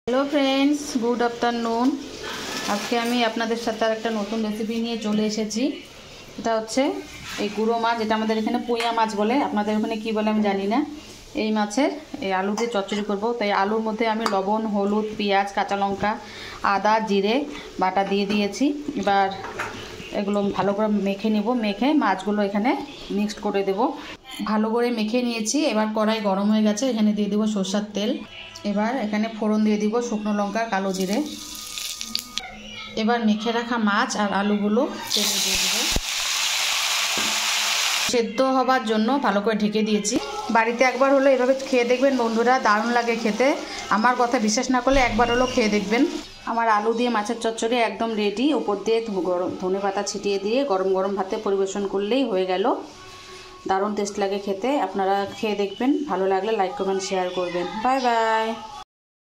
Hello friends, good afternoon. আজকে আমি আপনাদের সাথে আর একটা নতুন রেসিপি নিয়ে চলে এসেছি। এটা হচ্ছে এই গুঁড়ো মাছ, যেটা আমাদের এখানে পুঁইয়া মাছ বলে, আপনাদের ওখানে কি বলে আমি জানি না। এই মাছের এই আলু দিয়ে চচ্চড়ি করব। তাই আলুর মধ্যে আমি লবণ, হলুদ, পেঁয়াজ, কাঁচা লঙ্কা, আদা, জিরে বাটা দিয়ে দিয়েছি। এবার এগুলো ভালো করে মেখে নেব। মেখে মাছগুলো এখানে মিক্সড করে দেব। ভালো করে মেখে নিয়েছি। এবার কড়াই গরম হয়ে গেছে, এখানে দিয়ে দেবো সরষের তেল। এবার এখানে ফোড়ন দিয়ে দিব শুকনো লঙ্কা, কালো জিরে। এবার মেখে রাখা মাছ আর আলুগুলো তেলে দিয়ে দেবো। সেদ্ধ হবার জন্য ভালো করে ঢেকে দিয়েছি। বাড়িতে একবার হলো এভাবে খেয়ে দেখবেন বন্ধুরা, দারুণ লাগে খেতে। আমার কথা বিশ্বাস না করলে একবার হলো খেয়ে দেখবেন। আমার আলু দিয়ে মাছের চচ্চড়ি একদম রেডি। উপর দিয়ে ধনে পাতা ছিটিয়ে দিয়ে গরম গরম ভাতে পরিবেশন করলেই হয়ে গেল। দারুণ টেস্ট লাগে খেতে। আপনারা খেয়ে দেখবেন, ভালো লাগলে লাইক কমেন্ট শেয়ার করবেন। Bye bye.